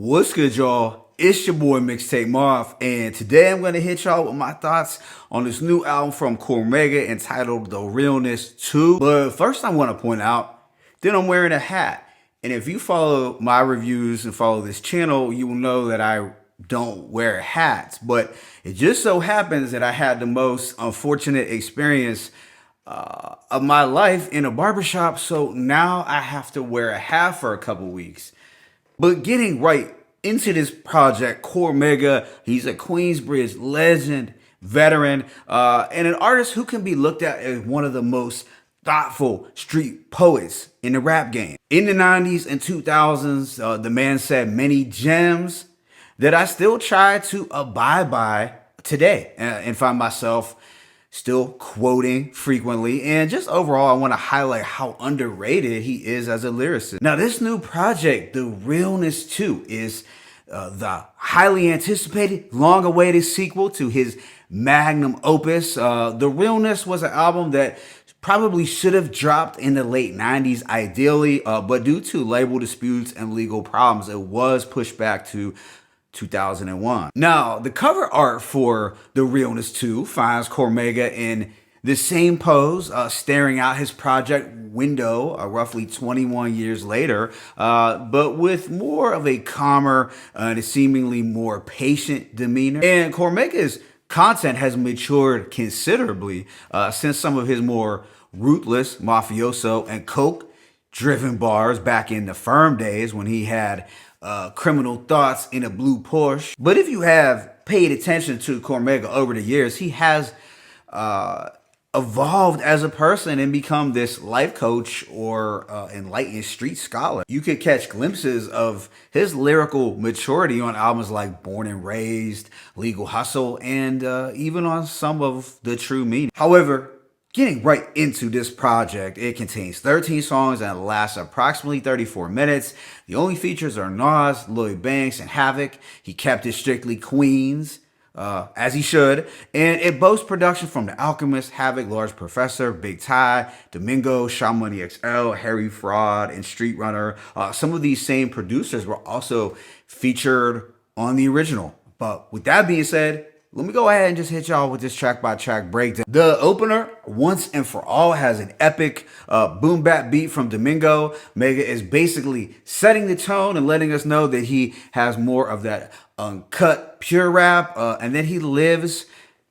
What's good, y'all? It's your boy Mixtape Marv, and today I'm gonna hit y'all with my thoughts on this new album from Cormega entitled The Realness II. But first, I want to point out that I'm wearing a hat, and if you follow my reviews and follow this channel, you will know that I don't wear hats. But it just so happens that I had the most unfortunate experience of my life in a barbershop, so now I have to wear a hat for a couple weeks. But getting right into this project, Cormega, he's a Queensbridge legend, veteran, and an artist who can be looked at as one of the most thoughtful street poets in the rap game. In the 90s and 2000s, the man said many gems that I still try to abide by today and find myself still quoting frequently. And just overall, I want to highlight how underrated he is as a lyricist. Now, this new project, The Realness II, is the highly anticipated, long-awaited sequel to his magnum opus. The Realness was an album that probably should have dropped in the late 90s ideally, but due to label disputes and legal problems, it was pushed back to 2001. Now, the cover art for The Realness 2 finds Cormega in the same pose, staring out his project window roughly 21 years later, but with more of a calmer and a seemingly more patient demeanor. And Cormega's content has matured considerably since some of his more ruthless, mafioso, and coke-driven bars back in the Firm days when he had criminal thoughts in a blue Porsche. But if you have paid attention to Cormega over the years, he has evolved as a person and become this life coach or enlightened street scholar. You could catch glimpses of his lyrical maturity on albums like Born and Raised, Legal Hustle, and even on some of The True Meaning. However, getting right into this project, it contains 13 songs and lasts approximately 34 minutes. The only features are Nas, Lloyd Banks, and Havoc. He kept it strictly Queens, as he should. And it boasts production from The Alchemist, Havoc, Large Professor, Big Ty, Domingo, Shaw Money XL, Harry Fraud, and Street Runner. Some of these same producers were also featured on the original. But with that being said, let me go ahead and just hit y'all with this track-by-track breakdown. The opener, Once and For All, has an epic boom bap beat from Domingo. Mega is basically setting the tone and letting us know that he has more of that uncut, pure rap, and then he lives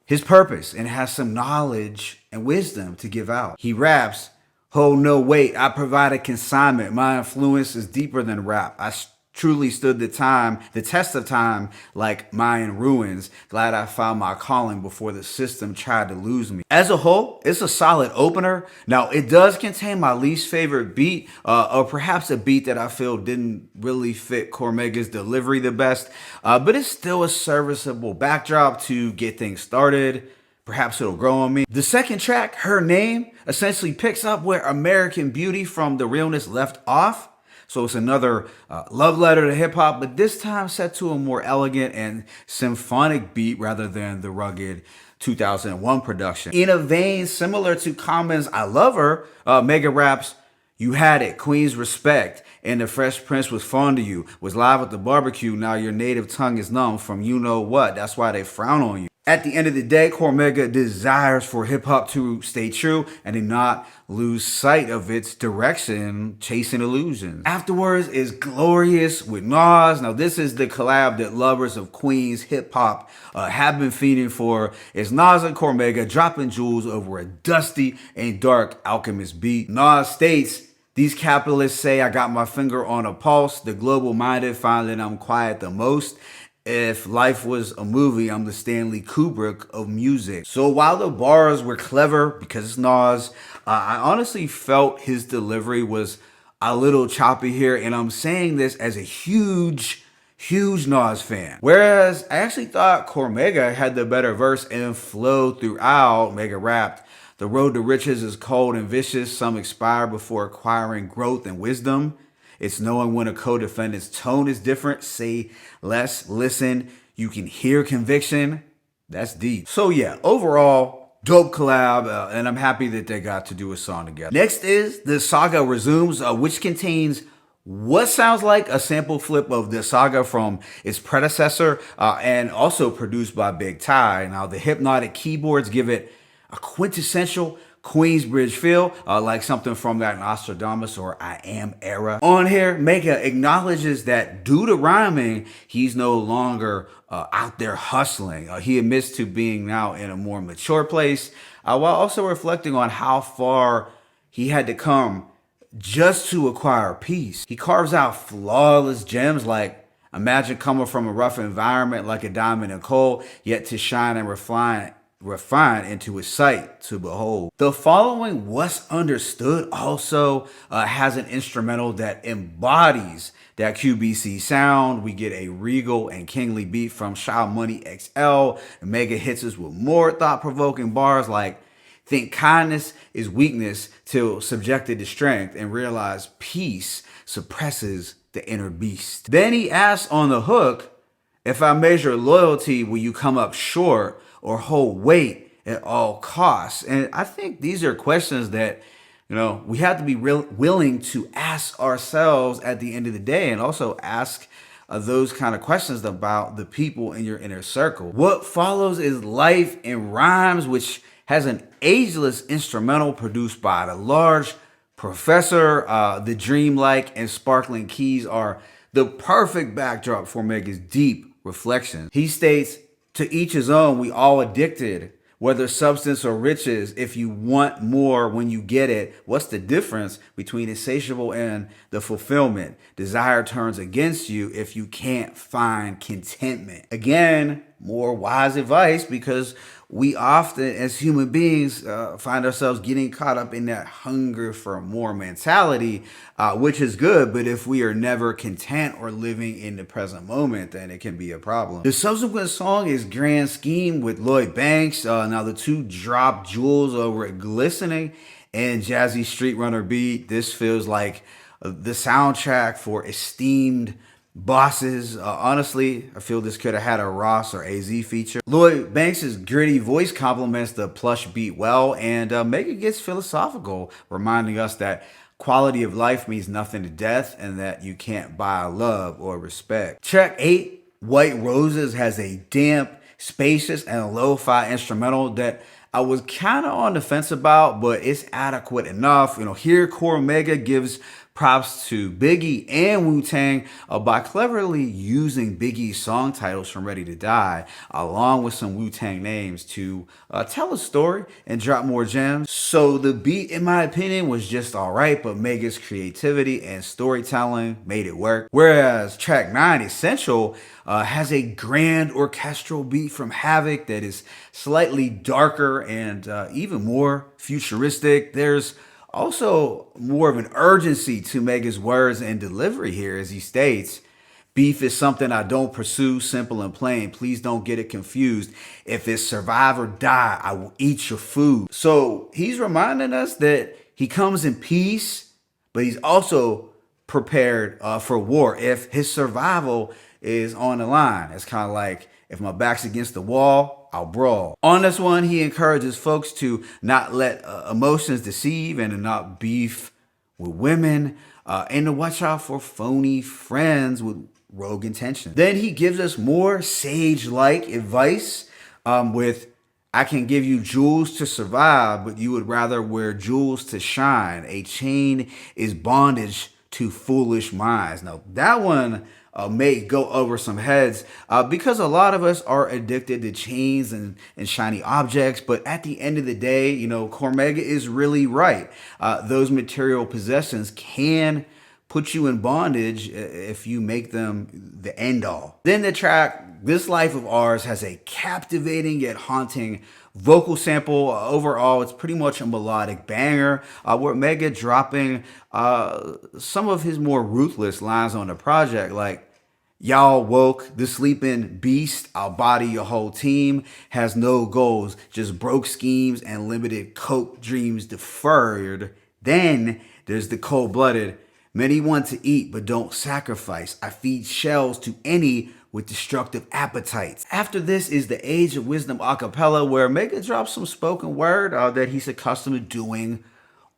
his purpose and has some knowledge and wisdom to give out. He raps, "Oh no, wait, I provide a consignment. My influence is deeper than rap. I truly stood the test of time like Mayan ruins. Glad I found my calling before the system tried to lose me." As a whole, it's a solid opener. Now, it does contain my least favorite beat, or perhaps a beat that I feel didn't really fit Cormega's delivery the best, but it's still a serviceable backdrop to get things started. Perhaps it'll grow on me. The second track, Her Name, essentially picks up where American Beauty from The Realness left off. So it's another love letter to hip hop, but this time set to a more elegant and symphonic beat rather than the rugged 2001 production. In a vein similar to Common's I Love Her, Mega raps, "You had it, Queen's respect, and the Fresh Prince was fond of you, was live at the barbecue, now your native tongue is numb from you know what, that's why they frown on you." At the end of the day, Cormega desires for hip-hop to stay true and to not lose sight of its direction, chasing illusions. Afterwards is Glorious with Nas. Now, this is the collab that lovers of Queens hip-hop have been feeding for. It's Nas and Cormega dropping jewels over a dusty and dark Alchemist beat. Nas states, "These capitalists say I got my finger on a pulse. The global-minded find that I'm quiet the most. If life was a movie, I'm the Stanley Kubrick of music." So while the bars were clever because it's Nas, I honestly felt his delivery was a little choppy here. And I'm saying this as a huge Nas fan. Whereas I actually thought Cormega had the better verse and flow throughout. Mega rapped, "The road to riches is cold and vicious. Some expire before acquiring growth and wisdom. It's knowing when a co-defendant's tone is different. Say less, listen. You can hear conviction." That's deep. So yeah, overall, dope collab, and I'm happy that they got to do a song together. Next is The Saga Resumes, which contains What sounds like a sample flip of the saga from its predecessor, and also produced by Big Ty. Now, the hypnotic keyboards give it a quintessential queensbridge feel, like something from that Nostradamus or I Am era. On here, Mega acknowledges that due to rhyming, he's no longer out there hustling. He admits to being now in a more mature place, while also reflecting on how far he had to come just to acquire peace. He carves out flawless gems like imagine coming from a rough environment like a diamond in coal, yet to shine and refine into his sight to behold. The following What's Understood also has an instrumental that embodies that QBC sound. We get a regal and kingly beat from Shy Money XL. Mega hits us with more thought-provoking bars like think kindness is weakness till subjected to strength, and realize peace suppresses the inner beast. Then he asks on the hook, if I measure loyalty, will you come up short or hold weight at all costs? And I think these are questions that, we have to be willing to ask ourselves at the end of the day, and also ask those kind of questions about the people in your inner circle. What follows is Life in Rhymes, which has an ageless instrumental produced by the large Professor. The dreamlike and sparkling keys are the perfect backdrop for Mega's deep reflections. He states, to each his own, we all addicted, whether substance or riches. If you want more when you get it, what's the difference between insatiable and the fulfillment? Desire turns against you if you can't find contentment. Again, more wise advice, because we often, as human beings, find ourselves getting caught up in that hunger for more mentality, which is good. But if we are never content or living in the present moment, then it can be a problem. The subsequent song is Grand Scheme with Lloyd Banks. Now, the two drop jewels over at Glistening and Jazzy Street Runner beat. This feels like the soundtrack for esteemed bosses. Honestly, I feel this could have had a Ross or AZ feature. Lloyd Banks' gritty voice complements the plush beat well, and Mega gets philosophical, reminding us that quality of life means nothing to death, and that you can't buy love or respect. Track 8, White Roses, has a damp, spacious, and lo-fi instrumental that I was kind of on the fence about, but it's adequate enough. Here Cormega gives props to Biggie and Wu-Tang by cleverly using Biggie's song titles from Ready to Die, along with some Wu-Tang names to tell a story and drop more gems. So the beat, in my opinion, was just alright, but Mega's creativity and storytelling made it work. Whereas track 9, Essential, has a grand orchestral beat from Havoc that is slightly darker and even more futuristic. There's also more of an urgency to Mega's words and delivery here, as he states, beef is something I don't pursue, simple and plain. Please don't get it confused. If it's survive or die, I will eat your food. So he's reminding us that he comes in peace, but he's also prepared for war if his survival is on the line. It's kind of like, if my back's against the wall, I'll brawl. On this one, he encourages folks to not let emotions deceive, and to not beef with women, and to watch out for phony friends with rogue intentions. Then he gives us more sage-like advice with, I can give you jewels to survive, but you would rather wear jewels to shine. A chain is bondage to foolish minds. Now, that one may go over some heads because a lot of us are addicted to chains and shiny objects. But at the end of the day, Cormega is really right. Those material possessions can put you in bondage if you make them the end all. Then the track This Life of Ours has a captivating yet haunting vocal sample. Overall, it's pretty much a melodic banger, where Mega dropping some of his more ruthless lines on the project, like, y'all woke, the sleeping beast, I'll body your whole team, has no goals, just broke schemes and limited coke dreams deferred. Then there's the cold-blooded, many want to eat but don't sacrifice. I feed shells to any with destructive appetites. After this is the Age of Wisdom a cappella, where Mega drops some spoken word that he's accustomed to doing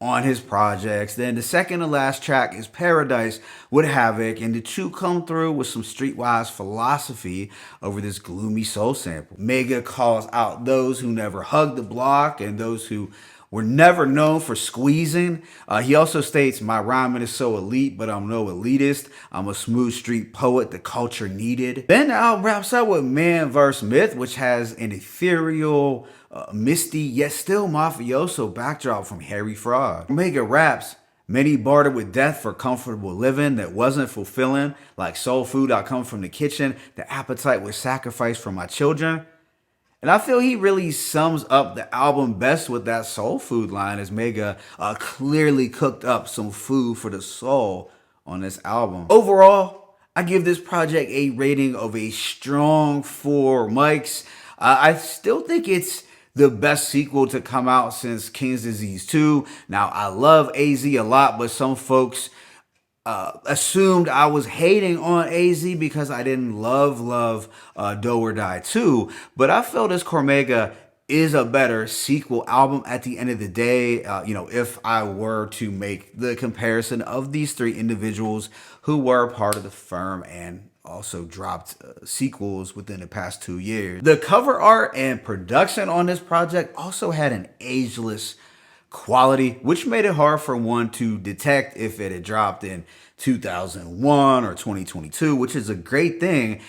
on his projects. Then the second to last track is Paradise with Havoc, and the two come through with some streetwise philosophy over this gloomy soul sample. Mega calls out those who never hugged the block and those who were never known for squeezing. He also states, my rhyming is so elite, but I'm no elitist. I'm a smooth street poet the culture needed. Then the album wraps up with Man vs. Myth, which has an ethereal, misty, yet still mafioso backdrop from Harry Fraud. Omega raps, many bartered with death for comfortable living that wasn't fulfilling, like soul food I come from the kitchen, the appetite was sacrificed for my children. And I feel he really sums up the album best with that soul food line, as Mega clearly cooked up some food for the soul on this album. Overall, I give this project a rating of a strong 4 mics. I still think it's the best sequel to come out since King's Disease 2. Now, I love AZ a lot, but some folks assumed I was hating on AZ because I didn't love Do or Die 2. But I feel this Cormega is a better sequel album at the end of the day. If I were to make the comparison of these three individuals who were part of the firm and also dropped sequels within the past 2 years. The cover art and production on this project also had an ageless quality, which made it hard for one to detect if it had dropped in 2001 or 2022, which is a great thing.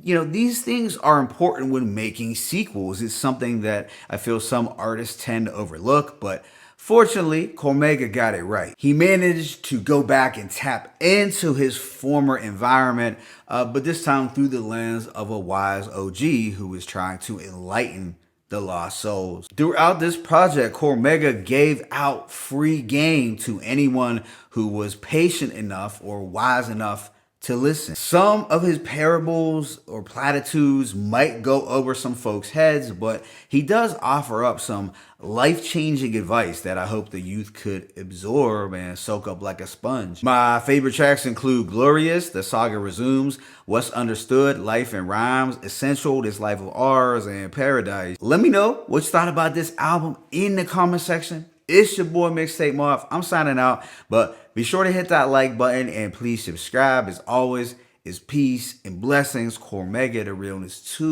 These things are important when making sequels. It's something that I feel some artists tend to overlook, but fortunately, Cormega got it right. He managed to go back and tap into his former environment, but this time through the lens of a wise OG who is trying to enlighten the lost souls. Throughout this project, Cormega gave out free game to anyone who was patient enough or wise enough to listen. Some of his parables or platitudes might go over some folks' heads, but he does offer up some life-changing advice that I hope the youth could absorb and soak up like a sponge. My favorite tracks include Glorious, The Saga Resumes, What's Understood, Life and Rhymes, Essential, This Life of Ours, and Paradise. Let me know what you thought about this album in the comment section. It's your boy Mixtape Moth. I'm signing out, but be sure to hit that like button and please subscribe. As always, it's peace and blessings. Cormega, the Realness II.